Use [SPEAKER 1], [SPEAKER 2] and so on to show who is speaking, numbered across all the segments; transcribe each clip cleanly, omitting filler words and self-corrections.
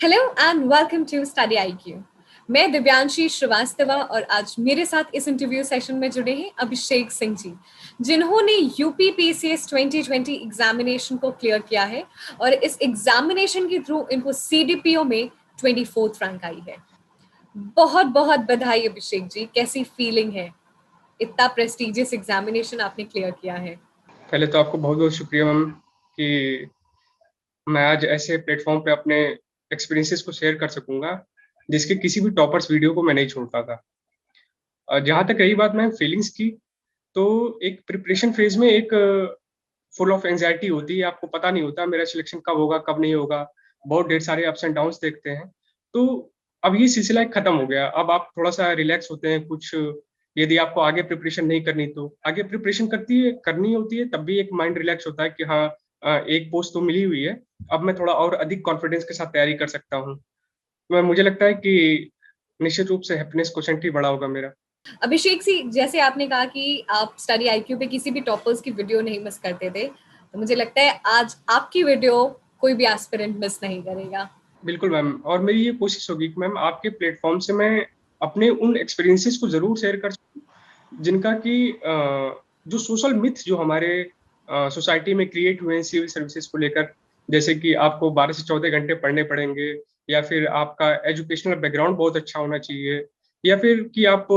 [SPEAKER 1] Hello and welcome to study IQ. मैं दिव्यांशी श्रीवास्तवा और आज मेरे साथ इस इंटरव्यू सेशन में जुड़े हैं अभिषेक सिंह जी, जिन्होंने यूपी पीसीएस 2020 एग्जामिनेशन को क्लियर किया है और इस एग्जामिनेशन के थ्रू इनको सीडीपीओ में 24th रैंक आई है। बहुत बहुत बधाई अभिषेक जी, कैसी फीलिंग है? इतना प्रेस्टिजियस एग्जामिनेशन आपने क्लियर किया है।
[SPEAKER 2] पहले तो आपको बहुत बहुत शुक्रिया मैम कि मैं आज ऐसे प्लेटफॉर्म पे अपने एक्सपीरियंसेस को शेयर कर सकूंगा जिसके किसी भी टॉपर्स वीडियो को मैं नहीं छोड़ता था। जहाँ तक रही बात मैम फीलिंग्स की, तो एक प्रिपरेशन फेज में एक फुल ऑफ एंजाइटी होती है। आपको पता नहीं होता मेरा सिलेक्शन कब होगा कब नहीं होगा, बहुत ढेर सारे अप्स एंड डाउन्स देखते हैं। तो अब ये सिलसिला खत्म हो गया, अब आप थोड़ा सा रिलैक्स होते हैं। कुछ यदि आपको आगे प्रिपरेशन नहीं करनी तो आगे प्रिपरेशन करनी होती है, तब भी एक माइंड रिलैक्स होता है कि हाँ, एक पोस्ट तो मिली हुई है, अब मैं थोड़ा और अधिक कॉन्फिडेंस के साथ तैयारी कर सकता हूँ। मुझे लगता है कि निश्चित रूप से हैप्पीनेस क्वोशेंट ही बड़ा होगा मेरा।
[SPEAKER 1] अभिषेक जी, जैसे आपने कहा कि आप स्टडी आईक्यू पे किसी भी टॉपर्स की वीडियो नहीं मिस करते थे, तो मुझे लगता है आज आपकी वीडियो कोई भी एस्पिरेंट मिस नहीं करेगा।
[SPEAKER 2] बिल्कुल मैम, और मेरी ये कोशिश होगी कि मैम आपके प्लेटफॉर्म से मैं अपने उन एक्सपीरियंसेस को जरूर शेयर कर सकूं जिनका कि जो सोशल मिथ जो हमारे सोसाइटी में क्रिएट हुए हैं सिविल सर्विसेज को लेकर, जैसे कि आपको 12 से 14 घंटे पढ़ने पड़ेंगे, या फिर आपका एजुकेशनल बैकग्राउंड बहुत अच्छा होना चाहिए, या फिर कि आप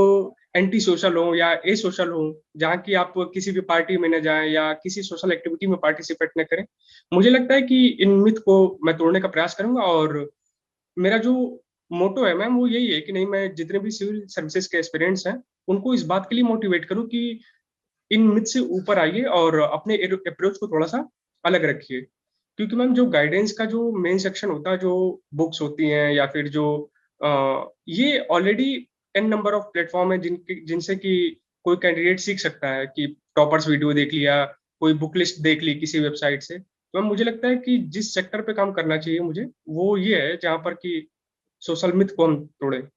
[SPEAKER 2] एंटी सोशल हो या ए सोशल हो, जहाँ की आप किसी भी पार्टी में न जाएं या किसी सोशल एक्टिविटी में पार्टिसिपेट न करें। मुझे लगता है कि इन मिथ को मैं तोड़ने का प्रयास करूंगा, और मेरा जो मोटो है मैम वो यही है कि नहीं, मैं जितने भी सिविल सर्विसेज के एस्पिरेंट्स हैं उनको इस बात के लिए मोटिवेट करूं कि इन मिथ से ऊपर आइए और अपने अप्रोच को थोड़ा सा अलग रखिए। क्योंकि मैम जो गाइडेंस का जो मेन सेक्शन होता है, जो बुक्स होती हैं या फिर जो ये already an number of platform है जिनसे कि कोई कैंडिडेट सीख सकता है, कि टॉपर्स वीडियो देख लिया, कोई बुक लिस्ट देख ली किसी वेबसाइट से। तो मुझे लगता है कि जिस सेक्टर पे काम करना चाहिए मुझे, वो ये है जहाँ पर कि सोशल मिथ को हम तोड़े।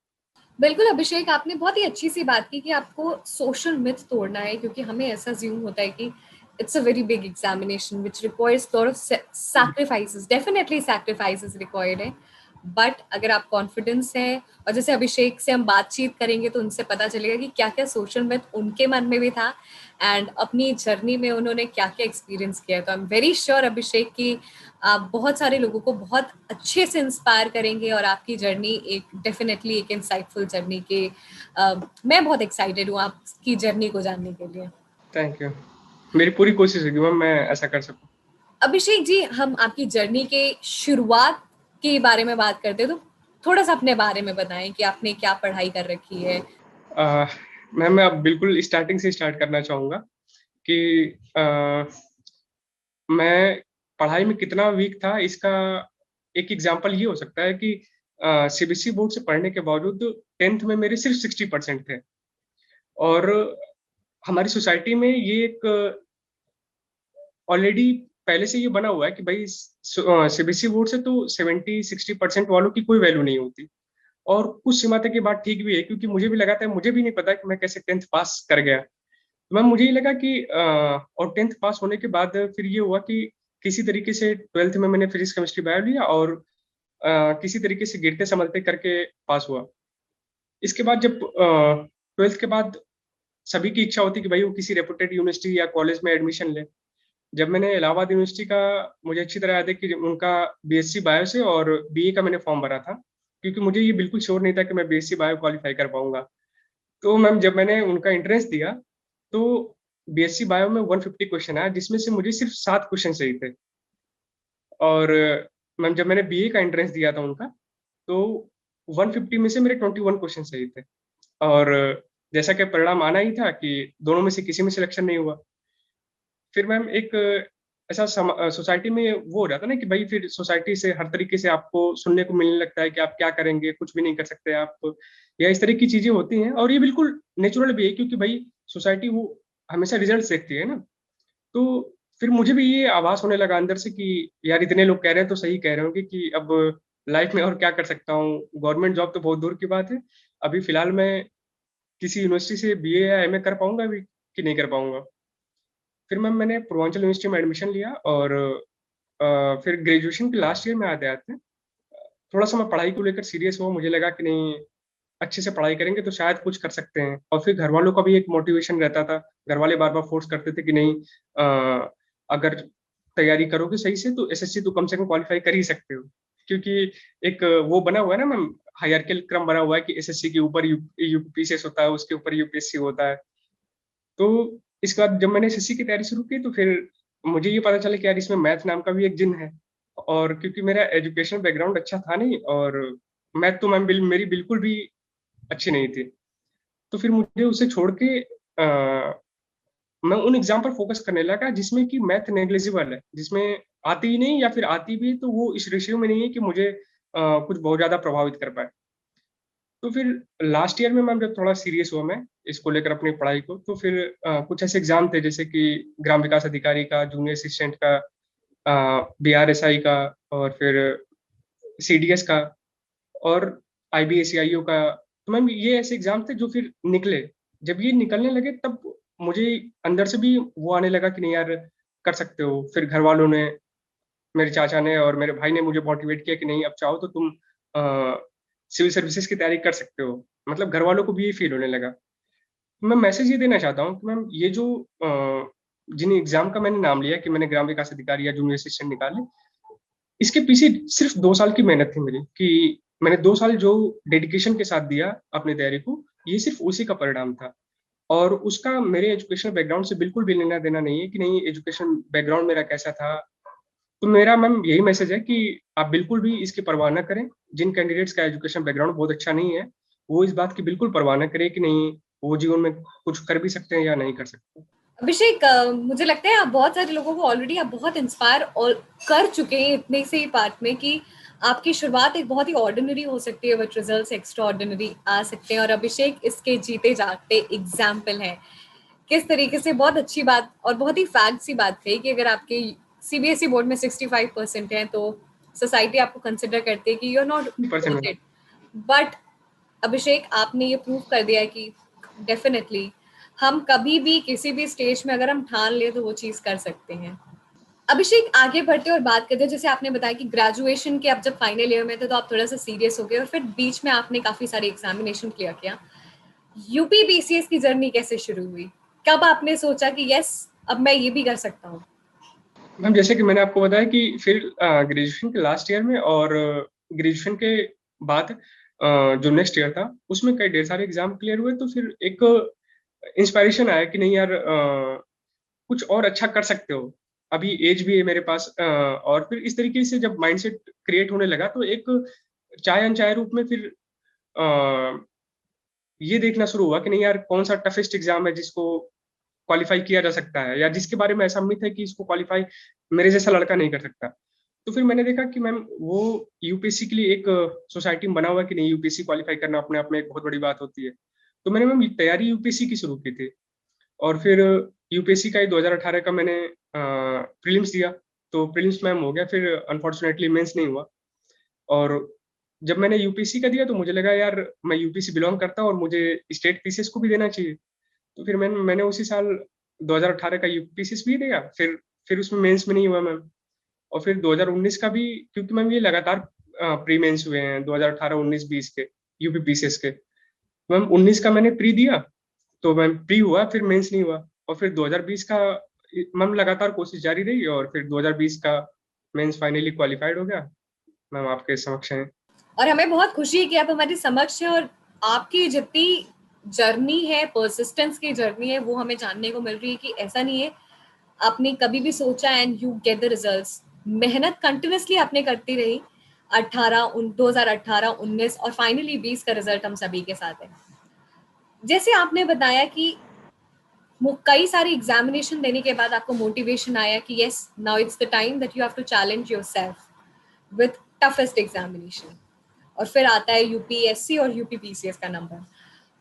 [SPEAKER 1] बिल्कुल अभिषेक, आपने बहुत ही अच्छी सी बात की कि आपको सोशल मिथ तोड़ना है, क्योंकि हमें ऐसा ज्यूम होता है कि it's a very big examination which requires lot of sacrifices, definitely sacrifices required है। बट अगर आप कॉन्फिडेंस है, और जैसे अभिषेक से हम बातचीत करेंगे तो उनसे पता चलेगा कि क्या क्या सोशल मिथ उनके मन में भी था एंड अपनी जर्नी में उन्होंने क्या क्या एक्सपीरियंस किया। तो आई एम वेरी श्योर अभिषेक की आप बहुत सारे लोगों को बहुत अच्छे से इंस्पायर करेंगे और आपकी जर्नी एक डेफिनेटली एक इंसाइटफुल जर्नी के मैं बहुत एक्साइटेड हूँ आपकी जर्नी को जानने के लिए।
[SPEAKER 2] थैंक यू, मेरी पूरी कोशिश होगी मैम मैं ऐसा कर सकूं।
[SPEAKER 1] अभिषेक जी, हम आपकी जर्नी के शुरुआत के बारे में बात करते हैं, तो थोड़ा सा अपने बारे में बताएं कि आपने क्या पढ़ाई कर रखी है।
[SPEAKER 2] मैम मैं अब बिल्कुल स्टार्टिंग से स्टार्ट करना चाहूंगा कि मैं पढ़ाई में कितना वीक था, इसका एक एग्जांपल ये हो सकता है कि सीबीएसई बोर्ड से पढ़ने के बावजूद 10th में मेरे सिर्फ 60% थे। और हमारी सोसाइटी में ये एक ऑलरेडी पहले से ये बना हुआ है कि भाई सीबीएसई बोर्ड से तो 70-60% वालों की कोई वैल्यू नहीं होती। और कुछ सीमा तक ये बात ठीक भी है, क्योंकि मुझे भी लगा था, मुझे भी नहीं पता कि मैं कैसे 10th पास कर गया। तो मैम मुझे ये लगा कि और 10th पास होने के बाद फिर ये हुआ कि किसी तरीके से 12th में मैंने फिजिक्स केमिस्ट्री बायो लिया, और किसी तरीके से गिरते संभलते करके पास हुआ। इसके बाद जब 12th के बाद सभी की इच्छा होती कि भाई वो किसी रेपुटेड यूनिवर्सिटी या कॉलेज में एडमिशन ले। जब मैंने इलाहाबाद यूनिवर्सिटी का, मुझे अच्छी तरह याद है कि उनका बीएससी बायो से और बीए का मैंने फॉर्म भरा था, क्योंकि मुझे ये बिल्कुल श्योर नहीं था कि मैं बीएससी बायो क्वालिफाई कर पाऊंगा। तो मैम जब मैंने उनका एंट्रेंस दिया, तो बीएससी बायो में 150 क्वेश्चन आया, जिसमें से मुझे सिर्फ 7 क्वेश्चन सही थे। और मैम जब मैंने बीए का एंट्रेंस दिया था उनका, तो 150 में से मेरे 21 क्वेश्चन सही थे। और जैसा कि परिणाम आना ही था कि दोनों में से किसी में सिलेक्शन नहीं हुआ। फिर मैम एक ऐसा सोसाइटी में वो हो जाता है ना कि भाई फिर सोसाइटी से हर तरीके से आपको सुनने को मिलने लगता है कि आप क्या करेंगे, कुछ भी नहीं कर सकते आप, या इस तरह की चीजें होती हैं। और ये बिल्कुल नेचुरल भी है, क्योंकि भाई सोसाइटी वो हमेशा रिजल्ट देखती है ना। तो फिर मुझे भी ये आभास होने लगा अंदर से कि यार इतने लोग कह रहे हैं तो सही कह रहे होंगे, कि अब लाइफ में और क्या कर सकता हूँ, गवर्नमेंट जॉब तो बहुत दूर की बात है। अभी फिलहाल मैं किसी यूनिवर्सिटी से बीए या एमए कर पाऊंगा अभी कि नहीं कर पाऊंगा। फिर मैंने पूर्वांचल यूनिवर्सिटी में एडमिशन लिया, और फिर ग्रेजुएशन के लास्ट ईयर में आते आते थोड़ा-सा मैं पढ़ाई को लेकर सीरियस हुआ, मुझे लगा कि नहीं अच्छे से पढ़ाई करेंगे तो शायद कुछ कर सकते हैं। और फिर घरवालों का भी एक मोटिवेशन रहता था। घरवाले बार-बार फ़ोर्स करते थे कि नहीं अगर तैयारी करोगे सही से तो एसएससी तो कम से कम क्वालीफाई कर ही सकते हो। क्योंकि एक वो बना हुआ है ना मैम, हायरार्किकल क्रम बना हुआ है कि एसएससी के ऊपर यूपीसीएस होता है, उसके ऊपर यूपीएससी होता है। तो इसके बाद जब मैंने एसएससी की तैयारी शुरू की तो फिर मुझे ये पता चला कि यार इसमें मैथ नाम का भी एक जिन है। और क्योंकि मेरा एजुकेशनल बैकग्राउंड अच्छा था नहीं, और मैथ तो मैम मेरी बिल्कुल भी अच्छी नहीं थी। तो फिर मुझे उसे छोड़ के मैं उन एग्ज़ाम पर फ़ोकस करने लगा जिसमें कि मैथ नेग्लिजिबल है, जिसमें आती ही नहीं, या फिर आती भी तो वो इस रेशियो में नहीं है कि मुझे कुछ बहुत ज़्यादा प्रभावित कर पाए। तो फिर लास्ट ईयर में मैम जब थोड़ा सीरियस हुआ मैं इसको लेकर अपनी पढ़ाई को, तो फिर कुछ ऐसे एग्ज़ाम थे जैसे कि ग्राम विकास अधिकारी का, जूनियर असिस्टेंट का, बीआरएसआई का, और फिर सीडीएस का, और आईबीएसईआईओ का। तो मैम ये ऐसे एग्ज़ाम थे जो फिर निकले। जब ये निकलने लगे तब मुझे अंदर से भी वो आने लगा कि नहीं यार, कर सकते हो। फिर घरवालों ने, मेरे चाचा ने और मेरे भाई ने मुझे मोटिवेट किया कि नहीं अब चाहो तो तुम सिविल सर्विसेज की तैयारी कर सकते हो। मतलब घरवालों को भी ये फ़ील होने लगा। मैं मैसेज ये देना चाहता हूँ कि मैम ये जो जिन एग्ज़ाम का मैंने नाम लिया कि मैंने ग्राम विकास अधिकारी या जूनियर असिस्टेंट निकाले, इसके पीछे सिर्फ़ 2 साल की मेहनत थी मेरी, कि मैंने 2 साल जो डेडिकेशन के साथ दिया अपनी तैयारी को, ये सिर्फ़ उसी का परिणाम था। और उसका मेरे एजुकेशनल बैकग्राउंड से बिल्कुल भी लेना-देना नहीं है कि नहीं एजुकेशन बैकग्राउंड मेरा कैसा था। तो मेरा मैम यही मैसेज है कि आप बिल्कुल भी इसकी परवाह ना करें। जिन कैंडिडेट्स का एजुकेशन बैकग्राउंड बहुत अच्छा नहीं है, वो इस बात की बिल्कुल परवाह ना करें कि नहीं वो जीवन में कुछ कर भी सकते हैं या नहीं कर सकते।
[SPEAKER 1] अभिषेक, मुझे लगता है आप बहुत सारे लोगों को ऑलरेडी आप बहुत इंस्पायर और कर चुके हैं इतने से ही पार्ट में कि आपकी शुरुआत एक बहुत ही ऑर्डिनरी हो सकती है, बट रिजल्ट्स एक्स्ट्रा ऑर्डिनरी आ सकते हैं। और अभिषेक इसके जीते जागते एग्जाम्पल है। किस तरीके से बहुत अच्छी बात और बहुत ही फैक्ट सी बात कही कि अगर आपके सीबीएसई बोर्ड में 65% है तो सोसाइटी आपको कंसिडर करती है कि you are not
[SPEAKER 2] 100%
[SPEAKER 1] worth it. But Abhishek, आपने ये प्रूव कर दिया है कि डेफिनेटली हम कभी भी किसी भी स्टेज में अगर हम ठान ले तो वो चीज कर सकते हैं। अभिषेक, आगे बढ़ते और बात करते हैं, जैसे आपने बताया कि ग्रेजुएशन के आप जब फाइनल ईयर में थे तो आप थोड़ा सा सीरियस हो गए और फिर बीच में आपने काफी सारे एग्जामिनेशन क्लियर किया। यूपी बीसीएस की जर्नी कैसे शुरू हुई? कब आपने सोचा कि यस, अब मैं ये भी कर सकता हूँ?
[SPEAKER 2] मैम जैसे कि मैंने आपको बताया कि फिर ग्रेजुएशन के लास्ट ईयर में और ग्रेजुएशन के बाद जो नेक्स्ट ईयर था उसमें कई ढेर सारे एग्जाम क्लियर हुए, तो फिर एक इंस्पायरेशन आया कि नहीं यार कुछ और अच्छा कर सकते हो। अभी एज भी है मेरे पास, और फिर इस तरीके से जब माइंडसेट क्रिएट होने लगा तो एक चाहे अनचाहे रूप में फिर अ, ये देखना शुरू हुआ कि नहीं यार कौन सा टफेस्ट एग्जाम है जिसको क्वालिफाई किया जा सकता है, या जिसके बारे में ऐसा मिथ है कि इसको क्वालिफाई मेरे जैसा लड़का नहीं कर सकता। तो फिर मैंने देखा कि मैम वो यूपीएससी के लिए एक सोसाइटी में बना हुआ है कि नहीं यूपीएससी क्वालिफाई करना अपने आप में एक बहुत बड़ी बात होती है। तो मैंने मैम तैयारी यूपीएससी की शुरू की थी, और फिर यूपीएससी का ही 2018 का मैंने प्रीलिम्स दिया। तो प्रीलिम्स मैम हो गया, फिर अनफॉर्चुनेटली मेंस नहीं हुआ। और जब मैंने यूपीएससी का दिया तो मुझे लगा यार मैं यूपी से बिलोंग करता हूँ और मुझे स्टेट पीसीएस को भी देना चाहिए। तो फिर मैंने उसी साल 2018 का यूपी पीसीएस भी दिया, फिर उसमें मेंस में नहीं हुआ मैम। और फिर 2019 का भी, क्योंकि मैम ये लगातार प्री मेंस हुए हैं 2018, 19, 20 के यूपी पीसीएस के। मैम 19 का मैंने प्री दिया, तो मैम प्री हुआ, फिर मेंस नहीं हुआ। और फिर 2020 का मैम लगातार कोशिश जारी रही, और फिर 2020 का मेंस फाइनली क्वालिफाइड हो गया। मैम आपके समक्ष हैं।
[SPEAKER 1] और हमें बहुत खुशी है कि आप हमारे समक्ष हैं और आपकी जितनी जर्नी है, परसिस्टेंस की जर्नी है, वो हमें जानने को मिल रही है कि ऐसा नहीं है आपने कभी भी सोचा and you get the results. मेहनत कंटिन्यूसली आपने करती रही। 2018, 19 और फाइनली 20 का रिजल्ट हम सभी के साथ है। जैसे आपने बताया कि कई सारे एग्जामिनेशन देने के बाद आपको मोटिवेशन आया कि yes, now it's the time that you have to challenge yourself with toughest examination. और फिर आता है यूपीएससी और यूपीपीसीएस का नंबर।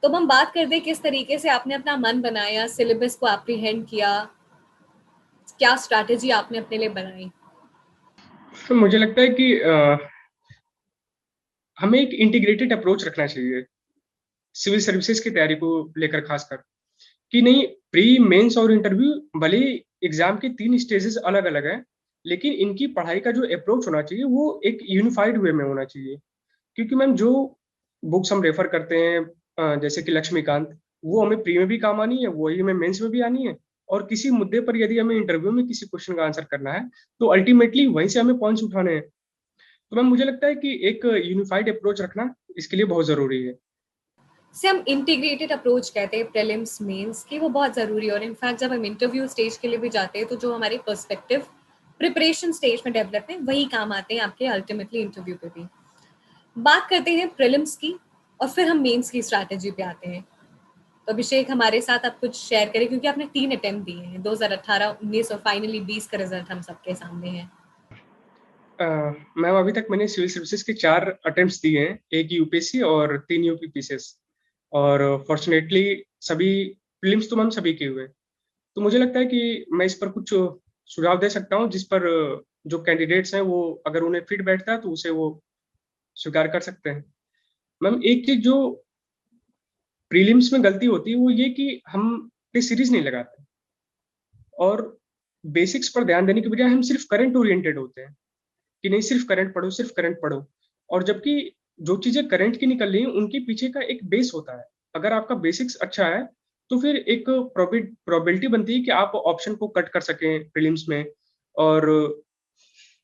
[SPEAKER 1] तो अब हम बात करते हैं किस तरीके से आपने अपना मन बनाया, सिलेबस को एप्रीहेंड किया, क्या स्ट्रैटेजी आपने अपने लिए बनाई?
[SPEAKER 2] तो मुझे लगता है कि हमें एक इंटीग्रेटेड अप्रोच रखना चाहिए सिविल सर्विसेज की तैयारी को लेकर, खासकर कि नहीं प्री मेंस और इंटरव्यू भले ही एग्जाम के 3 स्टेजेस अलग अलग हैं, लेकिन इनकी पढ़ाई का जो अप्रोच होना चाहिए वो एक यूनिफाइड वे में होना चाहिए। क्योंकि मैम जो बुक्स हम रेफर करते हैं, जैसे कि लक्ष्मीकांत, वो हमें प्री में भी काम आनी है, वही हमें मेंस में भी आनी है। और किसी मुद्दे पर यदि हमें इंटरव्यू में किसी क्वेश्चन का आंसर करना है, तो अल्टीमेटली वहीं से हमें पॉइंट्स उठाने हैं। तो मैम मुझे लगता है कि एक यूनिफाइड अप्रोच रखना इसके लिए बहुत जरूरी है।
[SPEAKER 1] से हम इंटीग्रेटेड अप्रोच कहते हैं प्रीलिम्स मेंस की, वो बहुत ज़रूरी है। और इनफैक्ट जब हम इंटरव्यू स्टेज के लिए भी जाते हैं तो जो हमारे पर्सपेक्टिव प्रिपरेशन स्टेज में डेवलप है वही काम आते हैं आपके अल्टीमेटली इंटरव्यू पे भी। बात करते हैं प्रीलिम्स की और फिर हम मेंस की स्ट्रैटेजी पे आते हैं। तो अभिषेक हमारे साथ आप कुछ शेयर करें, क्योंकि आपने 3 अटेम्प्ट दिए हैं, 2018, 19 और फाइनली 20 का रिजल्ट हम सबके सामने है।
[SPEAKER 2] मैम अभी तक मैंने सिविल सर्विसेज के 4 अटेम्प्ट्स दिए हैं, एक यूपीएससी और 3 यूपीपीसीएस। और फॉर्चुनेटली सभी प्रीलिम्स तो मैम सभी के हुए। तो मुझे लगता है कि मैं इस पर कुछ सुझाव दे सकता हूँ, जिस पर जो कैंडिडेट्स हैं वो अगर उन्हें फिट बैठता है तो उसे वो स्वीकार कर सकते हैं। मैम एक चीज जो प्रीलिम्स में गलती होती है वो ये कि हम टेस्ट सीरीज नहीं लगाते, और बेसिक्स पर ध्यान देने के बजाय हम सिर्फ करंट ओरिएंटेड होते हैं कि नहीं सिर्फ करंट पढ़ो, सिर्फ करंट पढ़ो। और जबकि जो चीजें करंट की निकल रही हैं उनके पीछे का एक बेस होता है। अगर आपका बेसिक्स अच्छा है तो फिर एक प्रोबेबिलिटी बनती है कि आप ऑप्शन को कट कर सकें प्रीलिम्स में। और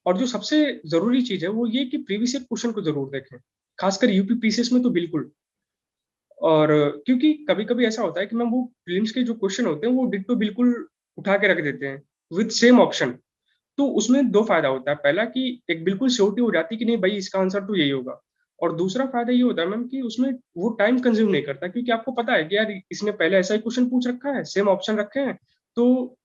[SPEAKER 2] और जो सबसे जरूरी चीज है वो ये कि प्रीवियस ईयर क्वेश्चन को जरूर देखें, खासकर यूपी पीसीएस में तो बिल्कुल। और क्योंकि कभी कभी ऐसा होता है कि मैम वो प्रीलिम्स के जो क्वेश्चन होते हैं वो डिट्टो बिल्कुल उठा के रख देते हैं विद सेम ऑप्शन। तो उसमें दो फायदा होता है, पहला कि एक बिल्कुल श्योरिटी हो जाती है कि नहीं भाई इसका आंसर तो यही होगा। और दूसरा फायदा ये होता है मैम कि उसमें वो टाइम कंज्यूम नहीं करता, क्योंकि आपको पता है कि यार इसने पहले ऐसा ही क्वेश्चन पूछ रखा है, सेम ऑप्शन रखे हैं, तो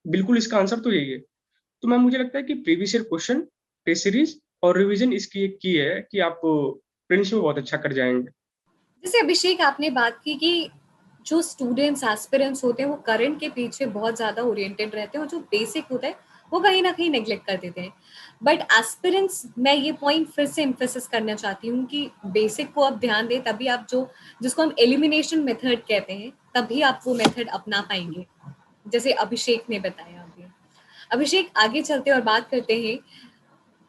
[SPEAKER 2] बिल्कुल इसका आंसर तो यही है। तो मैम मुझे लगता है कि previous year question, test series और रिवीजन इसकी एक की है कि आप प्रीलिम्स में बहुत अच्छा कर जाएंगे।
[SPEAKER 1] जैसे अभिषेक आपने बात की कि जो स्टूडेंट्स एस्पिरेंट्स होते हैं वो करंट के पीछे बहुत ज्यादा ओरिएंटेड रहते हैं और जो बेसिक होता है वो कहीं ना कहीं नेग्लेक्ट कर देते हैं। बट एस्पिरेंट्स, मैं ये पॉइंट फिर से एम्फेसिस करना चाहती हूँ कि बेसिक को आप ध्यान दें, तभी आप जो जिसको हम एलिमिनेशन मेथड कहते हैं तभी आप वो मेथड अपना पाएंगे, जैसे अभिषेक ने बताया अभी। अभिषेक आगे चलते और बात करते हैं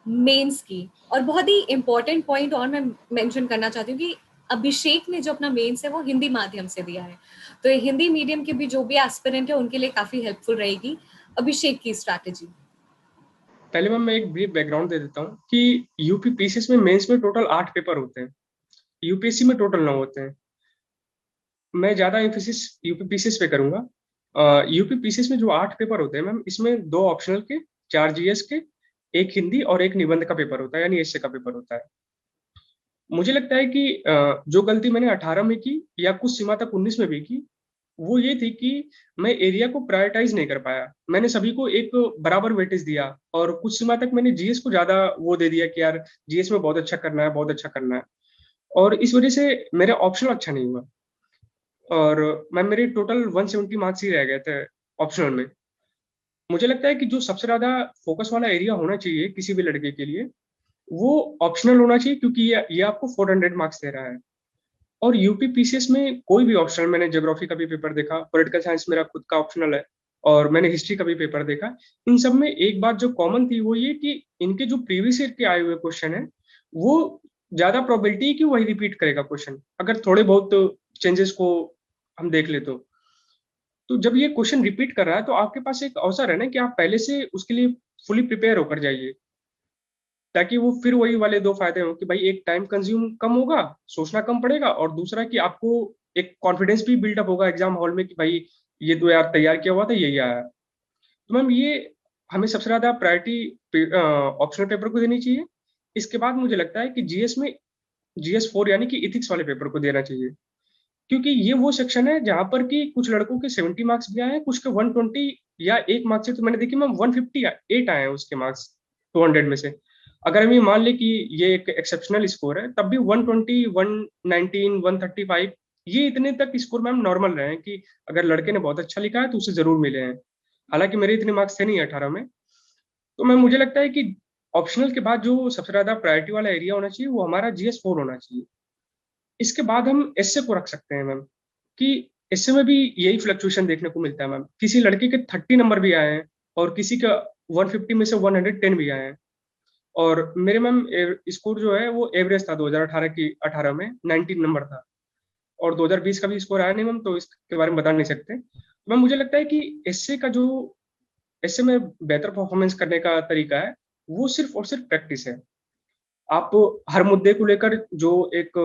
[SPEAKER 1] मेंस की। और बहुत ही इंपॉर्टेंट पॉइंट और मैं मेंशन करना चाहती हूँ कि अभिषेक ने जो अपना मेंस है वो हिंदी माध्यम से दिया है, तो ये हिंदी मीडियम के भी जो भी एस्पिरेंट है उनके लिए काफी हेल्पफुल रहेगी अभिषेक की स्ट्रैटेजी।
[SPEAKER 2] पहले मैम मैं एक ब्रीफ बैकग्राउंड दे देता हूँ कि यूपी पीसीएस में मेंस में टोटल 8 पेपर होते हैं, यूपीएससी में टोटल 9 होते हैं। मैं ज्यादा एम्फेसिस यूपी पीसीएस पे करूंगा। यूपी पीसीएस में जो 8 पेपर होते हैं मैम, इसमें 2 ऑप्शनल के, 4 जीएस के, एक हिंदी और एक निबंध का पेपर होता है, यानी एसए का पेपर होता है। मुझे लगता है कि जो गलती मैंने 18 में की या कुछ सीमा तक 19 में भी की, वो ये थी कि मैं एरिया को प्रायोरिटाइज नहीं कर पाया। मैंने सभी को एक बराबर वेटेज दिया, और कुछ सीमा तक मैंने जीएस को ज्यादा वो दे दिया कि यार जीएस में बहुत अच्छा करना है, बहुत अच्छा करना है। और इस वजह से मेरा ऑप्शनल अच्छा नहीं हुआ, और मैम मेरे टोटल 170 मार्क्स ही रह गए थे ऑप्शनल में। मुझे लगता है कि जो सबसे ज्यादा फोकस वाला एरिया होना चाहिए किसी भी लड़के के लिए, वो ऑप्शनल होना चाहिए, क्योंकि ये आपको 400 मार्क्स दे रहा है। और यूपी पीसीएस में कोई भी ऑप्शनल, मैंने ज्योग्राफी का भी पेपर देखा, पॉलिटिकल साइंस मेरा खुद का ऑप्शनल है, और मैंने हिस्ट्री का भी पेपर देखा। इन सब में एक बात जो कॉमन थी वो ये कि इनके जो प्रीवियस ईयर के आए हुए क्वेश्चन है, वो ज्यादा प्रोबेबिलिटी है कि वही रिपीट करेगा क्वेश्चन, अगर थोड़े बहुत चेंजेस को हम देख ले तो जब ये क्वेश्चन रिपीट कर रहा है तो आपके पास एक अवसर है ना कि आप पहले से उसके लिए फुली प्रिपेयर होकर जाइए, ताकि वो फिर वही वाले दो फायदे हों कि भाई एक टाइम कंज्यूम कम होगा, सोचना कम पड़ेगा, और दूसरा कि आपको एक कॉन्फिडेंस भी बिल्डअप होगा एग्जाम हॉल में कि भाई ये तो यार तैयार किया हुआ था, यही आया। तो मैम ये हमें सबसे ज्यादा प्रायोरिटी ऑप्शनल पेपर को देनी चाहिए। इसके बाद मुझे लगता है कि जीएस में GS4 यानी कि इथिक्स वाले पेपर को देना चाहिए, क्योंकि ये वो सेक्शन है जहां पर कि कुछ लड़कों के 70 मार्क्स भी आए हैं, कुछ के 120, या एक मार्क्स से तो मैंने देखी मैम 158 आए हैं उसके मार्क्स 200 में से। अगर हम ये मान ले कि ये एक एक्सेप्शनल स्कोर है, तब भी 120, 119, 135, ये इतने तक स्कोर मैम नॉर्मल रहे हैं कि अगर लड़के ने बहुत अच्छा लिखा है तो उसे जरूर मिले हैं। हालांकि मेरे इतने मार्क्स थे नहीं 18 में। तो मैम मुझे लगता है कि ऑप्शनल के बाद जो सबसे ज्यादा प्रायोरिटी वाला एरिया होना चाहिए वो हमारा GS4 होना चाहिए। इसके बाद हम एसए को रख सकते हैं मैम, कि एसए में भी यही फ्लक्चुएशन देखने को मिलता है मैम, किसी लड़के के 30 नंबर भी आए हैं और किसी का 150 में से 110 भी आए हैं। और मेरे मैम स्कोर जो है वो एवरेज था 2018 की 18 में 19 नंबर था। और 2020 का भी स्कोर आया नहीं मैम, तो इसके बारे में बता नहीं सकते मैम। मुझे लगता है कि एसए का जो एसए में बेहतर परफॉर्मेंस करने का तरीका है वो सिर्फ और सिर्फ प्रैक्टिस है। आप हर मुद्दे को लेकर जो एक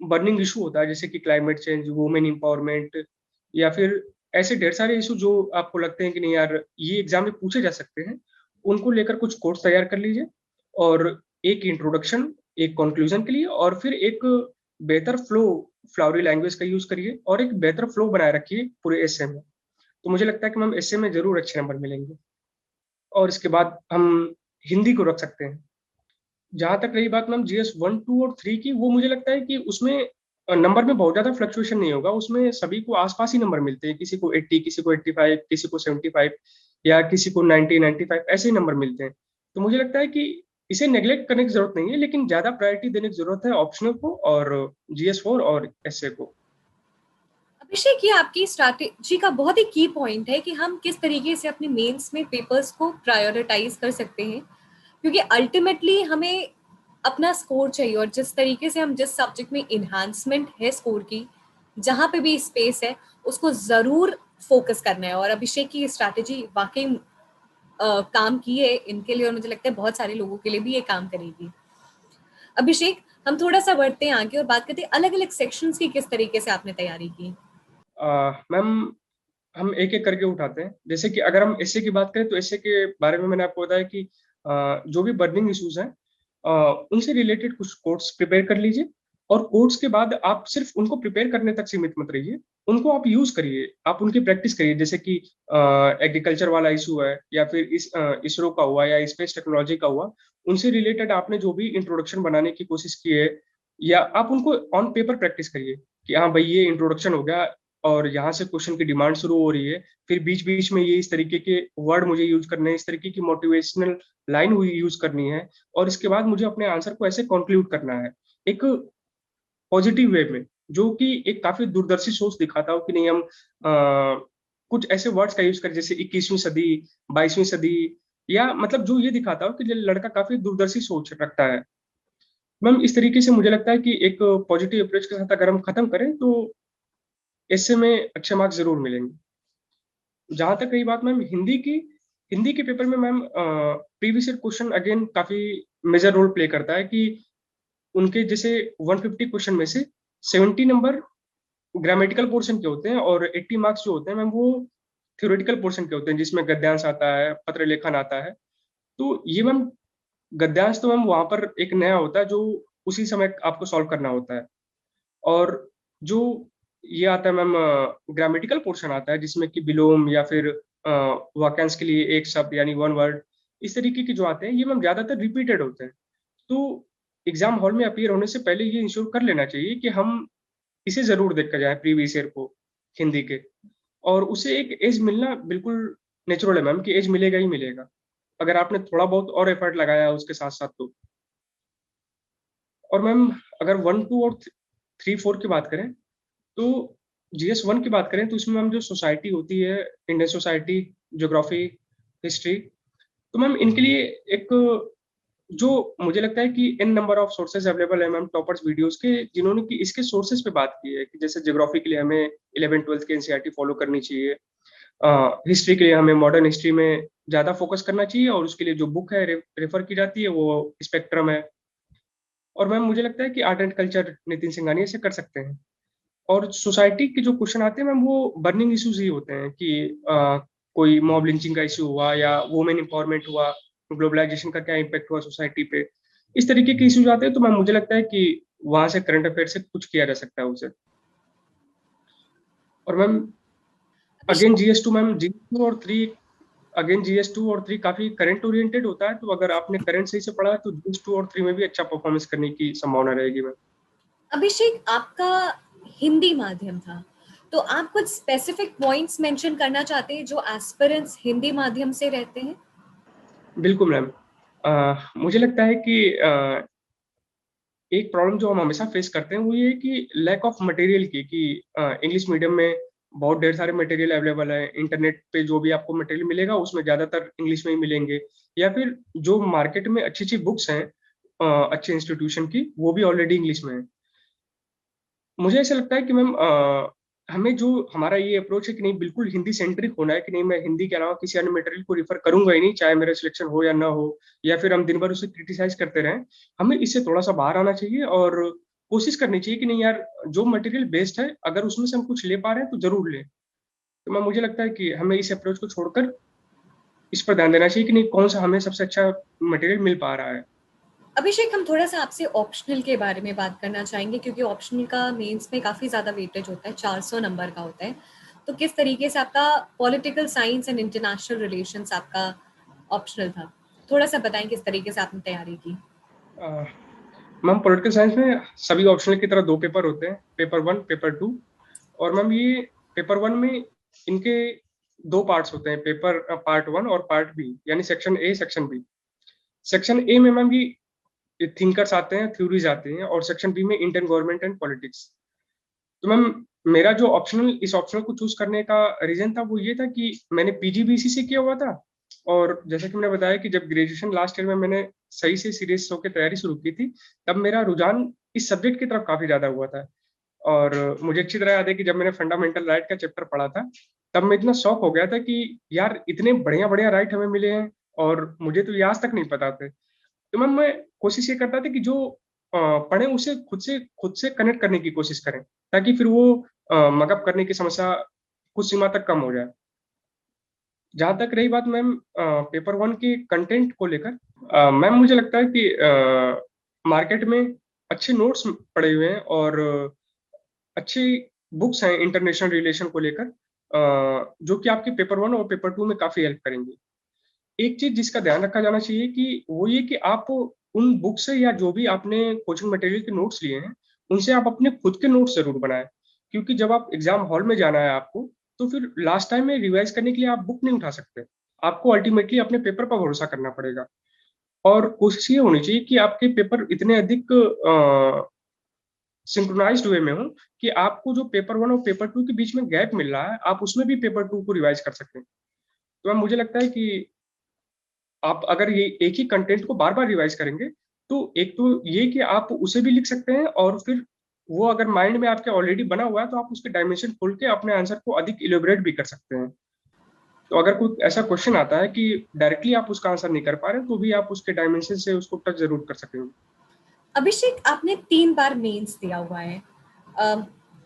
[SPEAKER 2] बर्निंग इशू होता है, जैसे कि क्लाइमेट चेंज, वुमेन एम्पावरमेंट, या फिर ऐसे ढेर सारे इशू जो आपको लगते हैं कि नहीं यार ये एग्जाम में पूछे जा सकते हैं, उनको लेकर कुछ कोर्स तैयार कर लीजिए। और एक इंट्रोडक्शन, एक कंक्लूजन के लिए, और फिर एक बेहतर फ्लो, फ्लावरी लैंग्वेज का यूज करिए और एक बेहतर फ्लो बनाए रखिए पूरे एसए में। तो मुझे लगता है कि मैम एसए में जरूर अच्छे नंबर मिलेंगे। और इसके बाद हम हिंदी को रख सकते हैं। जहां तक रही बात मैम जीएस 1, 2 और 3 की, वो मुझे लगता है कि उसमें नंबर में बहुत ज्यादा फ्लक्चुएशन नहीं होगा। उसमें सभी को आसपास ही नंबर मिलते हैं, किसी को 80, किसी को 85, किसी को 75, या किसी को 90, 95, ऐसे ही नंबर मिलते हैं। तो मुझे लगता है कि इसे नेग्लेक्ट करने की जरूरत नहीं है, लेकिन ज्यादा प्रायोरिटी देने की जरूरत है ऑप्शनल को और GS4 और एसए को।
[SPEAKER 1] अभिषेक, ये आपकी स्ट्रैटेजी का बहुत ही की पॉइंट है कि हम किस तरीके से अपने मेंस में पेपर्स को प्रायोरिटाइज कर सकते हैं, क्योंकि अल्टीमेटली हमें अपना स्कोर चाहिए, और जिस तरीके से हम जिस सब्जेक्ट में इन्हांसमेंट है स्कोर की, जहां पे भी स्पेस है, उसको जरूर फोकस करना है। और अभिषेक की ये स्ट्रैटेजी वाकई काम की है इनके लिए, और मुझे लगता है बहुत सारे लोगों के लिए भी ये काम करेगी। अभिषेक, हम थोड़ा सा बढ़ते हैं आगे और बात करते हैं अलग अलग सेक्शंस की, किस तरीके से आपने तैयारी की।
[SPEAKER 2] मैम हम एक एक करके उठाते हैं। जैसे कि अगर हम एसए की बात करें तो एसए के बारे में मैंने आपको बताया कि जो भी बर्निंग इश्यूज हैं उनसे रिलेटेड कुछ कोट्स प्रिपेयर कर लीजिए। और कोट्स के बाद आप सिर्फ उनको प्रिपेयर करने तक सीमित मत रहिए, उनको आप यूज करिए, आप उनकी प्रैक्टिस करिए। जैसे कि एग्रीकल्चर वाला इशू है, या फिर इस इसरो का हुआ, या स्पेस टेक्नोलॉजी का हुआ, उनसे रिलेटेड आपने जो भी इंट्रोडक्शन बनाने की कोशिश की है, या आप उनको ऑन पेपर प्रैक्टिस करिए कि हाँ भाई ये इंट्रोडक्शन हो गया और यहाँ से क्वेश्चन की डिमांड शुरू हो रही है, फिर बीच बीच में ये इस तरीके के वर्ड मुझे यूज करने हैं, इस तरीके की मोटिवेशनल लाइन हुई यूज करनी है, और इसके बाद मुझे अपने आंसर को ऐसे कंक्लूड करना है एक पॉजिटिव वे में, जो कि एक काफी दूरदर्शी सोच दिखाता हो कि नहीं हम कुछ ऐसे वर्ड्स का यूज करें जैसे 21वीं सदी, 22वीं सदी, या मतलब जो ये दिखाता हो कि ये लड़का काफी दूरदर्शी सोच रखता है। मैम इस तरीके से मुझे लगता है कि एक पॉजिटिव अप्रोच के साथ अगर हम खत्म करें तो इससे में अच्छे मार्क्स जरूर मिलेंगे। जहां तक रही बात मैम हिंदी की, हिंदी के पेपर में ma'am previous year question again काफी मेजर रोल प्ले करता है कि उनके जैसे 150 क्वेश्चन में से 70 नंबर ग्रामेटिकल पोर्शन के होते हैं, और 80 मार्क्स जो होते हैं मैम वो थ्योरेटिकल पोर्शन के होते हैं, जिसमें गद्यांश आता है, पत्र लेखन आता है। तो ये मैम गद्यांश तो मैम वहां पर एक नया होता है जो उसी समय आपको सॉल्व करना होता है। और जो ये आता है मैम ग्रामेटिकल पोर्शन आता है, जिसमें कि विलोम या फिर वाक्यांश के लिए एक शब्द यानी वन वर्ड, इस तरीके के जो आते हैं ये मैम ज्यादातर रिपीटेड होते हैं। तो एग्जाम हॉल में अपीयर होने से पहले ये इंश्योर कर लेना चाहिए कि हम इसे जरूर देख कर जाए प्रीवियस ईयर को, हिंदी के। और उसे एक एज मिलना बिल्कुल नेचुरल है मैम, कि एज मिलेगा ही मिलेगा अगर आपने थोड़ा बहुत और एफर्ट लगाया उसके साथ साथ तो। और मैम अगर 1, 2 और 3, 4 की बात करें तो GS1 की बात करें तो इसमें मैम जो सोसाइटी होती है, इंडियन सोसाइटी, ज्योग्राफी, हिस्ट्री, तो मैम इनके लिए एक जो मुझे लगता है कि इन नंबर ऑफ सोर्सेज अवेलेबल है मैम टॉपर्स वीडियोस के, जिन्होंने कि इसके सोर्सेज पे बात की है कि जैसे ज्योग्राफी के लिए हमें 11th 12th के एनसीईआरटी फॉलो करनी चाहिए, हिस्ट्री के लिए हमें मॉडर्न हिस्ट्री में ज्यादा फोकस करना चाहिए, और उसके लिए जो बुक है रेफर की जाती है वो स्पेक्ट्रम है। और मैम मुझे लगता है कि art and culture Nitin Singhania से कर सकते हैं। और सोसाइटी के जो क्वेश्चन आते हैं मैम वो बर्निंग इश्यूज ही होते हैं कि कोई मॉब लिंचिंग का इशू हुआ, या वुमेन एम्पावरमेंट हुआ, ग्लोबलाइजेशन का क्या इम्पैक्ट हुआ सोसाइटी पे, इस तरीके के इश्यूज आते हैं। तो मैम मुझे लगता है कि वहां से करंट अफेयर से कुछ किया जा सकता है उसे। और ma'am again GS2, ma'am GS2 और 3, अगेन GS2 और 3 काफी करंट ओरिएंटेड होता है, तो अगर आपने करंट सही से पढ़ा है तो GS2 और 3 में भी अच्छा परफॉर्मेंस करने की संभावना रहेगी मैम।
[SPEAKER 1] अभिषेक, आपका हिंदी माध्यम था, तो आप कुछ स्पेसिफिक पॉइंट्स मेंशन करना चाहते हैं जो एस्पिरेंट्स हिंदी माध्यम से रहते हैं।
[SPEAKER 2] बिल्कुल मैम। मुझे लगता है कि एक प्रॉब्लम जो हम हमेशा फेस करते हैं वो ये है कि लैक ऑफ मटेरियल की, कि इंग्लिश मीडियम में बहुत ढेर सारे मटेरियल अवेलेबल है इंटरनेट पे। जो भी आपको मटेरियल मिलेगा उसमें ज्यादातर इंग्लिश में ही मिलेंगे, या फिर जो मार्केट में अच्छी अच्छी बुक्स हैं अच्छे इंस्टीट्यूशन की, वो भी ऑलरेडी इंग्लिश में है। मुझे ऐसा लगता है कि मैम हमें जो हमारा ये अप्रोच है कि नहीं बिल्कुल हिंदी सेंट्रिक होना है, कि नहीं मैं हिंदी के अलावा किसी अन्य मटेरियल को रिफर करूंगा ही नहीं, चाहे मेरा सिलेक्शन हो या ना हो, या फिर हम दिन भर उसे क्रिटिसाइज करते रहें। हमें इससे थोड़ा सा बाहर आना चाहिए और कोशिश करनी चाहिए कि नहीं यार, जो मटेरियल बेस्ड है अगर उसमें से हम कुछ ले पा रहे हैं तो जरूर लें। तो मैं मुझे लगता है कि हमें इस अप्रोच को छोड़कर इस पर ध्यान देना चाहिए कि नहीं कौन सा हमें सबसे अच्छा मटेरियल मिल पा रहा है।
[SPEAKER 1] अभिषेक, हम थोड़ा सा आपसे ऑप्शनल के बारे में बात करना चाहेंगे, क्योंकि ऑप्शनल का मेंस में काफ़ी ज़्यादा वेटेज होता है, 400 नंबर का होता है। तो किस तरीके से आपका political science and international relations आपका ऑप्शनल था? थोड़ा सा बताएं किस तरीके से आपने तैयारी की।
[SPEAKER 2] मैम पॉलिटिकल साइंस में सभी ऑप्शनल की तरह दो पेपर होते हैं, पेपर 1 पेपर 2। और मैम ये पेपर 1 में इनके दो पार्ट्स होते हैं, पेपर पार्ट 1 और पार्ट बी, यानी section A section B. Section A में मैम ये थिंकर्स आते हैं, थ्योरीज आती हैं, और सेक्शन बी में इंडियन गवर्नमेंट एंड पॉलिटिक्स। तो मैम मेरा जो ऑप्शनल इस ऑप्शनल को चूज करने का रीजन था वो ये था कि मैंने पीजीबीसी से किया हुआ था, और जैसा कि मैंने बताया कि जब ग्रेजुएशन लास्ट ईयर में मैंने सही से सीरियस होकर तैयारी शुरू की थी, तब मेरा रुझान इस सब्जेक्ट की तरफ काफी ज्यादा हुआ था। और मुझे अच्छी तरह याद है कि जब मैंने फंडामेंटल राइट का चैप्टर पढ़ा था, तब मैं इतना शॉक हो गया था कि यार इतने बढ़िया बढ़िया राइट हमें मिले हैं, और मुझे तो ये आज तक नहीं पता थे। तो मैं कोशिश ये करता था कि जो पढ़े उसे खुद से कनेक्ट करने की कोशिश करें, ताकि फिर वो मगअप करने की समस्या कुछ सीमा तक कम हो जाए। जहां तक रही बात मैम पेपर 1 के कंटेंट को लेकर, मैम मुझे लगता है कि मार्केट में अच्छे नोट्स पड़े हुए हैं और अच्छी बुक्स हैं इंटरनेशनल रिलेशन को लेकर, जो कि आपके पेपर 1 और पेपर 2 में काफी हेल्प करेंगी। एक चीज जिसका ध्यान रखा जाना चाहिए कि वो ये कि आप उन बुक से या जो भी आपने कोचिंग मटेरियल के नोट्स लिए हैं, उनसे आप अपने खुद के नोट्स जरूर बनाएं। क्योंकि जब आप एग्जाम हॉल में जाना है आपको, तो फिर लास्ट टाइम में रिवाइज करने के लिए आप बुक नहीं उठा सकते। आपको अल्टीमेटली अपने पेपर पर भरोसा करना पड़ेगा। और कोशिश ये होनी चाहिए कि आपके पेपर इतने अधिक सिंक्रोनाइज्ड वे में हो कि आपको जो पेपर 1 और पेपर 2 के बीच में गैप मिल रहा है, आप उसमें भी पेपर 2 को रिवाइज कर सकें। तो मैम मुझे लगता है कि आप अगर ये एक ही कंटेंट को बार बार रिवाइज करेंगे, तो एक तो ये कि आप उसे भी लिख सकते हैं, और फिर वो अगर माइंड में आपके ऑलरेडी बना हुआ है तो आप उसके डायमेंशन खोल के अपने आंसर को अधिक इलेबोरेट भी कर सकते हैं। तो अगर कोई ऐसा क्वेश्चन आता है कि डायरेक्टली आप उसका आंसर नहीं कर पा रहे, तो भी आप उसके डायमेंशन से उसको टच जरूर कर सकेंगे।
[SPEAKER 1] अभिषेक, आपने 3 बार मेंस दिया हुआ है।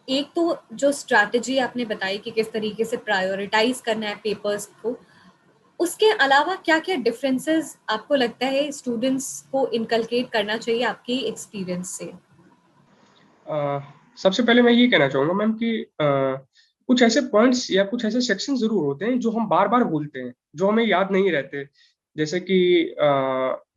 [SPEAKER 1] एक तो जो स्ट्रैटेजी आपने बताई कि किस तरीके से प्रायोरिटाइज करना है पेपर्स को, उसके अलावा क्या क्या डिफरेंसेस आपको लगता है स्टूडेंट्स को इनकलकेट करना चाहिए आपके एक्सपीरियंस से?
[SPEAKER 2] अ, सबसे पहले मैं ये कहना चाहूंगा मैम कि कुछ ऐसे पॉइंट्स या कुछ ऐसे सेक्शन जरूर होते हैं जो हम बार बार भूलते हैं, जो हमें याद नहीं रहते। जैसे कि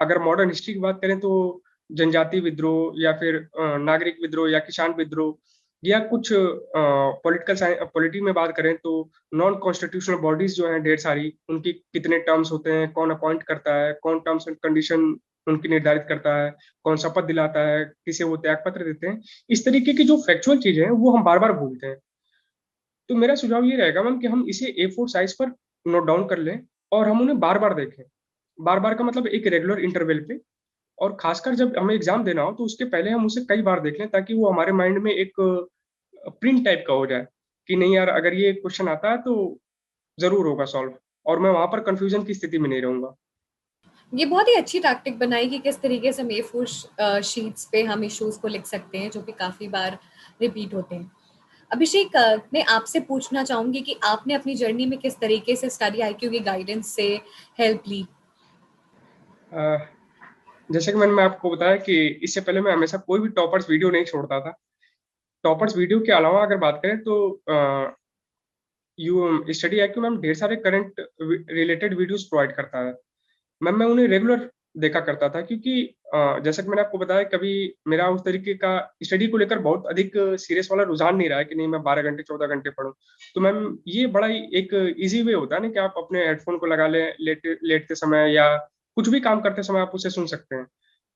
[SPEAKER 2] अगर मॉडर्न हिस्ट्री की बात करें तो जनजाति विद्रोह, या फिर नागरिक विद्रोह या किसान विद्रोह, या कुछ पॉलिटी में बात करें तो नॉन कॉन्स्टिट्यूशनल बॉडीज जो हैं ढेर सारी, उनकी कितने टर्म्स होते हैं, कौन अपॉइंट करता है, कौन टर्म्स एंड कंडीशन उनकी निर्धारित करता है, कौन शपथ दिलाता है, किसे वो त्याग पत्र देते हैं। इस तरीके की जो फैक्चुअल चीजें हैं वो हम बार बार भूलते हैं। तो मेरा सुझाव ये रहेगा मैम कि हम इसे A4 साइज पर नोट डाउन कर लें, और हम उन्हें बार बार देखें। बार बार का मतलब एक रेगुलर इंटरवल पे, और खासकर जब हमें एग्जाम देना हो तो उसके पहले हम उसे कई बार देख लें, ताकि वो हमारे माइंड में एक प्रिंट टाइप का हो जाए कि नहीं यार, अगर ये क्वेश्चन आता है तो जरूर होगा सॉल्व, और मैं वहां पर कंफ्यूजन की स्थिति में नहीं रहूंगा।
[SPEAKER 1] ये बहुत ही अच्छी टैक्टिक बनाई कि किस तरीके से हम A4 शीट्स पे हम इश्यूज को लिख सकते हैं जो कि काफी बार रिपीट होते हैं। अभिषेक, मैं आपसे पूछना चाहूंगी कि आपने अपनी जर्नी में किस तरीके से स्टडी आईक्यू की गाइडेंस से हेल्प ली?
[SPEAKER 2] अ, जैसे कि मैं आपको बताया कि इससे पहले मैं हमेशा कोई भी टॉपर्स वीडियो नहीं छोड़ता था। टॉपर्स वीडियो के अलावा अगर बात करें तो यू स्टडी आईक्यू मैम ढेर सारे करंट रिलेटेड वीडियोस प्रोवाइड करता है। मैं उन्हें रेगुलर देखा करता था, क्योंकि जैसा कि मैंने आपको बताया, कभी मेरा उस तरीके का स्टडी को लेकर बहुत अधिक सीरियस वाला रुझान नहीं रहा है कि नहीं मैं 12 घंटे 14 घंटे पढूं। तो मैम ये बड़ा ही एक इजी वे होता है ना कि आप अपने हेडफोन को लगा लें, लेटते समय या कुछ भी काम करते समय आप उसे सुन सकते हैं।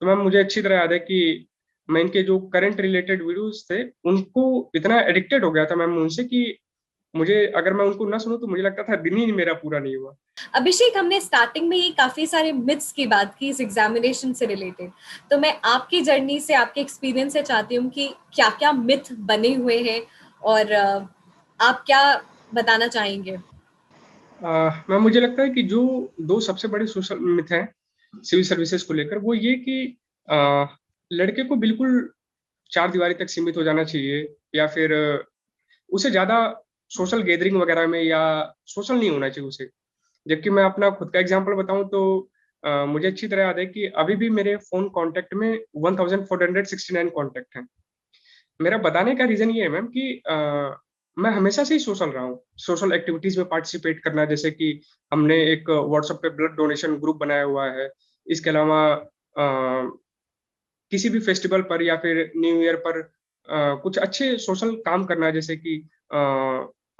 [SPEAKER 2] तो मैम मुझे अच्छी तरह याद है कि मैं इनके जो करंट रिलेटेड वीडियोस थे उनको इतना एडिक्टेड हो गया था मैम उनसे, कि मुझे अगर मैं उनको ना सुनूं तो मुझे लगता था दिन ही मेरा पूरा नहीं हुआ।
[SPEAKER 1] अभिषेक, हमने स्टार्टिंग में ही काफी सारे मिथ्स की बात की इस एग्जामिनेशन से रिलेटेड, तो मैं आपकी जर्नी से, आपके एक्सपीरियंस से चाहती हूँ कि क्या क्या मिथ बने हुए हैं और आप क्या बताना चाहेंगे।
[SPEAKER 2] मैं मुझे लगता है कि जो दो सबसे बड़े सोशल मिथ हैं सिविल सर्विसेज को लेकर, वो ये कि अ, लड़के को बिल्कुल चार दीवारी तक सीमित हो जाना चाहिए, या फिर उसे ज्यादा सोशल गैदरिंग वगैरह में या सोशल नहीं होना चाहिए उसे। जबकि मैं अपना खुद का एग्जांपल बताऊं तो मुझे अच्छी तरह याद है कि अभी भी मेरे फोन कांटेक्ट में 1469 कांटेक्ट हैं। मेरा बताने का रीजन ये है मैम कि मैं हमेशा से ही सोशल रहा हूँ, सोशल एक्टिविटीज में पार्टिसिपेट करना, जैसे कि हमने एक व्हाट्सएप पे ब्लड डोनेशन ग्रुप बनाया हुआ है। इसके अलावा किसी भी फेस्टिवल पर या फिर न्यू ईयर पर कुछ अच्छे सोशल काम करना, जैसे कि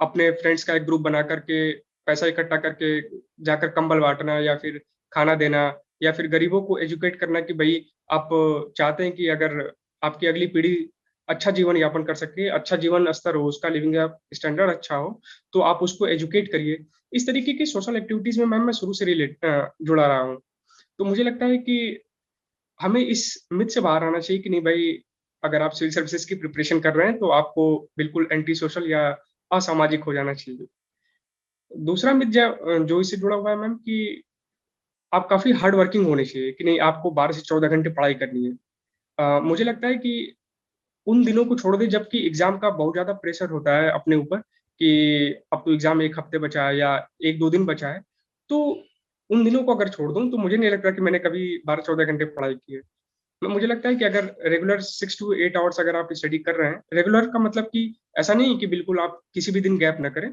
[SPEAKER 2] अपने फ्रेंड्स का एक ग्रुप बना करके पैसा इकट्ठा करके जाकर कंबल बांटना, या फिर खाना देना, या फिर गरीबों को एजुकेट करना कि भाई आप चाहते हैं कि अगर आपकी अगली पीढ़ी अच्छा जीवन यापन कर सके, अच्छा जीवन स्तर हो, उसका लिविंग स्टैंडर्ड अच्छा हो, तो आप उसको एजुकेट करिए। इस तरीके की सोशल एक्टिविटीज में मैम मैं शुरू से जुड़ा रहा हूँ। तो मुझे लगता है कि हमें इस मिथ से बाहर आना चाहिए कि नहीं भाई, अगर आप सिविल सर्विसेज की प्रिपरेशन कर रहे हैं तो आपको बिल्कुल एंटी सोशल या असामाजिक हो जाना चाहिए। दूसरा मिथ जो इससे जुड़ा हुआ है मैम कि आप काफी हार्ड वर्किंग होने चाहिए, कि नहीं आपको 12 से 14 घंटे पढ़ाई करनी है। मुझे लगता है कि उन दिनों को छोड़ दे जबकि एग्जाम का बहुत ज्यादा प्रेशर होता है अपने ऊपर, कि अब तो एग्जाम एक हफ्ते बचा है या एक दो दिन बचा है, तो उन दिनों को अगर छोड़ दूं तो मुझे नहीं लगता कि मैंने कभी 12 14 घंटे पढ़ाई की है। मुझे लगता है कि अगर रेगुलर 6 to 8 आवर्स अगर आप स्टडी कर रहे हैं, रेगुलर का मतलब कि ऐसा नहीं कि बिल्कुल आप किसी भी दिन गैप ना करें।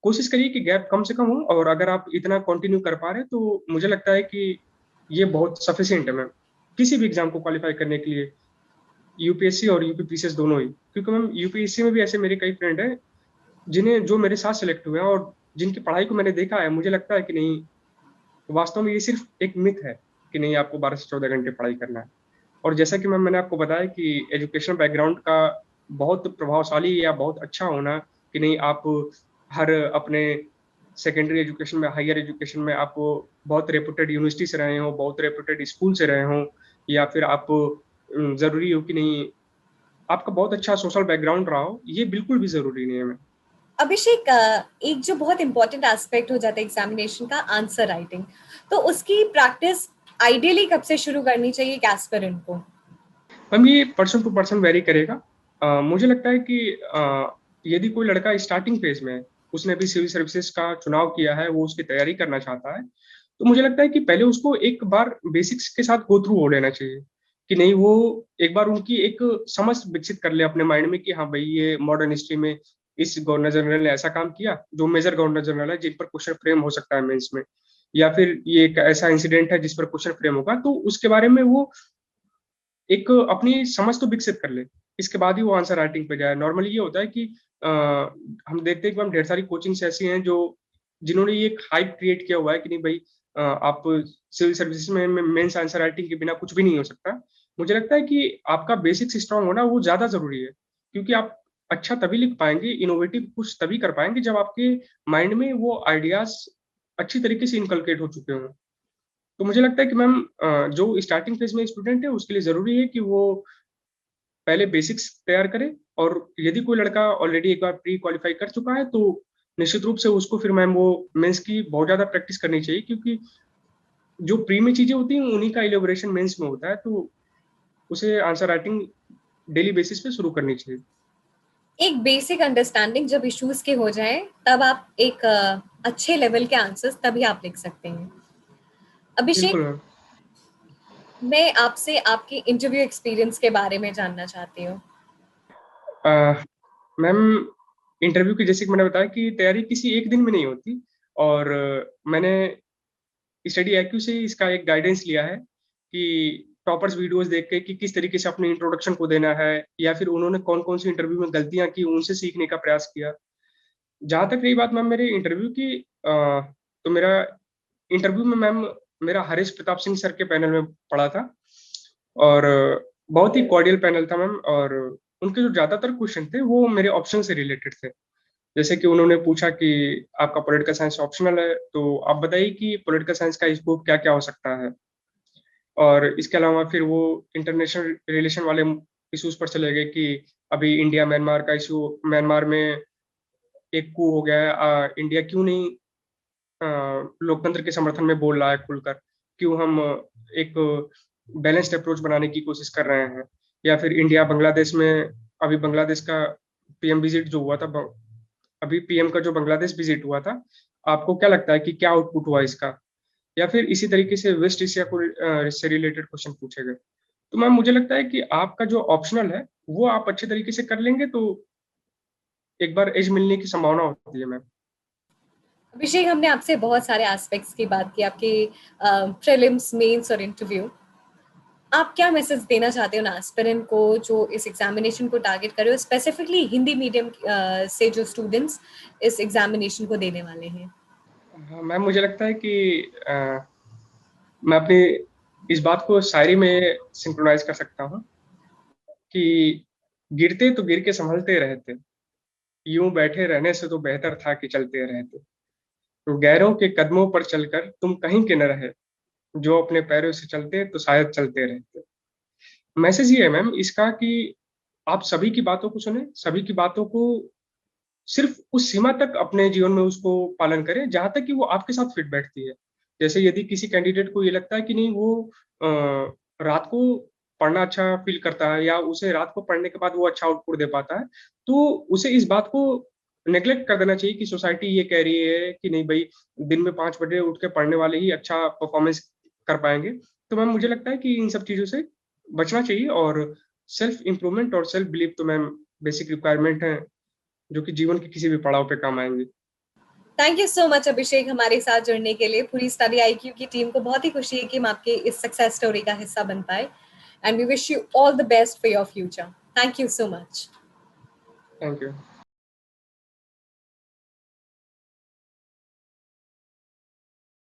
[SPEAKER 2] कोशिश करिए कि गैप कम से कम हो, और अगर आप इतना कंटिन्यू कर पा रहे हैं तो मुझे लगता है कि ये बहुत सफिशियंट है मैम, किसी भी एग्जाम को क्वालिफाई करने के लिए, यूपीएससी और यूपीपीसीएस दोनों ही। क्योंकि मैम यूपीएससी में भी ऐसे मेरे कई फ्रेंड हैं जिन्हें जो मेरे साथ सिलेक्ट हुए हैं, और जिनकी पढ़ाई को मैंने देखा है, मुझे लगता है कि नहीं, वास्तव में ये सिर्फ एक मिथ है कि नहीं आपको 12 से 14 घंटे पढ़ाई करना है। और जैसा कि मैंने आपको बताया कि एजुकेशन बैकग्राउंड का बहुत प्रभावशाली या बहुत अच्छा होना, कि नहीं आप हर अपने सेकेंडरी एजुकेशन में, हायर एजुकेशन में आप बहुत रेपुटेड यूनिवर्सिटी से रहे हो, बहुत रेपुटेड स्कूल से रहे हो, या फिर आप जरूरी हो कि नहीं आपका बहुत अच्छा सोशल बैकग्राउंड रहा हो, ये बिल्कुल भी जरूरी नहीं है मैम।
[SPEAKER 1] अभिषेक, एक जो बहुत इंपॉर्टेंट एस्पेक्ट हो जाता है एग्जामिनेशन का, आंसर राइटिंग, तो उसकी प्रैक्टिस आइडियली कब से शुरू करनी चाहिए एक एस्पिरेंट को।
[SPEAKER 2] मैम ये पर्सन टू पर्सन वेरी करेगा। मुझे लगता है कि यदि कोई लड़का स्टार्टिंग फेज में है, उसने भी सिविल सर्विसेज का चुनाव किया है, वो उसकी तैयारी करना चाहता है, तो मुझे लगता है कि पहले उसको एक बार बेसिक्स के साथ गो थ्रू हो लेना चाहिए, कि नहीं वो एक बार उनकी एक समझ विकसित कर ले अपने माइंड में कि हाँ भाई ये मॉडर्न हिस्ट्री में इस गवर्नर जनरल ने ऐसा काम किया, जो मेजर गवर्नर जनरल है जिन पर क्वेश्चन फ्रेम हो सकता है मेंस में, या फिर ये एक ऐसा इंसिडेंट है जिस पर क्वेश्चन फ्रेम होगा, तो उसके बारे में वो एक अपनी समझ तो विकसित कर ले, इसके बाद ही वो आंसर राइटिंग पे जाए। नॉर्मली ये होता है कि हम देखते हैं कि हम ढेर सारी कोचिंग्स ऐसी हैं जो जिन्होंने ये एक हाइप क्रिएट किया हुआ है कि नहीं भाई आप सिविल सर्विसेज में मेंस आंसर राइटिंग के बिना कुछ भी नहीं हो सकता। मुझे लगता है कि आपका बेसिक्स स्ट्रांग होना वो ज्यादा जरूरी है, क्योंकि आप अच्छा तभी लिख पाएंगे, इनोवेटिव कुछ तभी कर पाएंगे जब आपके माइंड में वो आइडियाज अच्छी तरीके से इनकलकेट हो चुके हों। तो मुझे लगता है कि मैम जो स्टार्टिंग फेज में स्टूडेंट है उसके लिए जरूरी है कि वो पहले बेसिक्स तैयार करे, और यदि कोई लड़का ऑलरेडी एक बार प्री क्वालिफाई कर चुका है तो निश्चित रूप से उसको फिर मैम वो मेंस की बहुत ज्यादा प्रैक्टिस करनी चाहिए, क्योंकि जो प्री में चीजें होती हैं उन्हीं का इलेबोरेशन मेंस में होता है, तो उसे आंसर राइटिंग डेली बेसिस पे शुरू करनी चाहिए।
[SPEAKER 1] एक बेसिक अंडरस्टैंडिंग जब इश्यूज के हो जाए, तब आप एक अच्छे लेवल के आंसर्स तभी आप लिख सकते हैं। अभिषेक,
[SPEAKER 2] बिल्कुल मैम।
[SPEAKER 1] मैं आपसे आपके इंटरव्यू एक्सपीरियंस के बारे में जानना चाहती हूँ।
[SPEAKER 2] मैम इंटरव्यू की जैसे कि मैंने बताया कि तैयारी किसी एक दिन में नहीं होती, और मैंने स्टडी IQ से ही इसका एक गाइडेंस लिया है कि टॉपर्स वीडियोस देख के कि किस तरीके से अपने इंट्रोडक्शन को देना है, या फिर उन्होंने कौन कौन सी इंटरव्यू में गलतियां की उनसे सीखने का प्रयास किया। जहां तक रही बात मैम मेरे इंटरव्यू की, तो मेरा इंटरव्यू में मैम मेरा हरीश प्रताप सिंह सर के पैनल में पड़ा था, और बहुत ही कॉर्डियल पैनल था मैम, और उनके जो ज्यादातर क्वेश्चन थे वो मेरे ऑप्शन से रिलेटेड थे। जैसे कि उन्होंने पूछा कि आपका पॉलिटिकल साइंस ऑप्शनल है, तो आप बताइए कि पॉलिटिकल साइंस का स्कोप क्या-क्या हो सकता है? और इसके अलावा फिर वो इंटरनेशनल रिलेशन वाले इश्यूज़ पर चले गए कि अभी इंडिया म्यांमार का इश्यू, म्यांमार में एक कू हो गया है, इंडिया क्यों नहीं अ, लोकतंत्र के समर्थन में बोल रहा है खुलकर? क्यों हम एक बैलेंस्ड अप्रोच बनाने की कोशिश कर रहे हैं? या फिर इंडिया बांग्लादेश में, अभी बांग्लादेश का पीएम विज़िट जो हुआ था, ब अभी पीएम का जो बांग्लादेश विज़िट हुआ था, आपको क्या लगता है कि क्या आउटपुट हुआ इसका? या फिर इसी तरीके से वेस्ट एशिया को से रिलेटेड क्वेश्चन पूछे गए। तो मैम मुझे लगता है कि आपका जो ऑप्शनल है, वो आप अच्छे तरीके से कर लेंगे तो एक बार एज मिलने की संभावना होती है मैम।
[SPEAKER 1] अभिषेक, हमने आपसे बहुत सारे एस्पेक्ट्स की बात की, आपके प्रीलिम्स, मेंस और इंटरव्यू। आप क्या मैसेज देना चाहते हो ना एस्पिरेंट को जो इस एग्जामिनेशन को टारगेट कर रहे हो, स्पेसिफिकली हिंदी मीडियम से जो स्टूडेंट्स इस एग्जामिनेशन को देने वाले हैं?
[SPEAKER 2] हाँ, मैम मुझे लगता है कि मैं अपनी इस बात को शायरी में सिंक्रोनाइज़ कर सकता हूँ कि गिरते तो गिर के सँभलते रहते, यूँ बैठे रहने से तो बेहतर था कि चलते रहते। तो गैरों के कदमों पर चलकर तुम कहीं के न रहे, जो अपने पैरों से चलते तो शायद चलते रहते। मैसेज ये है मैम इसका कि आप सभी की बातों को सुनें, सभी की बातों को सिर्फ़ उस सीमा तक अपने जीवन में उसको पालन करें, जहाँ तक कि वो आपके साथ फिट बैठती है। जैसे यदि किसी कैंडिडेट को ये लगता है कि नहीं वो अ, रात को पढ़ना अच्छा फ़ील करता है या उसे रात को पढ़ने के बाद वो अच्छा आउटपुट दे पाता है, तो उसे इस बात को नेग्लेक्ट कर देना चाहिए कि सोसाइटी ये कह रही है कि नहीं भई दिन में 5 बजे उठ के पढ़ने वाले ही अच्छा परफ़ॉर्मेंस कर पाएँगे। तो मैम मुझे लगता है कि इन सब चीज़ों से बचना चाहिए और सेल्फ इम्प्रूवमेंट और सेल्फ बिलीव तो मैम बेसिक रिक्वायरमेंट है, जो कि जीवन के किसी भी पड़ाव पे काम आएँगी।
[SPEAKER 1] थैंक यू सो मच अभिषेक हमारे साथ जुड़ने के लिए। पूरी स्टडी आईक्यू की टीम को बहुत ही खुशी है कि हम आपके इस सक्सेस स्टोरी का हिस्सा बन पाए, and we wish you all the best for your future. Thank you so much.
[SPEAKER 2] Thank you.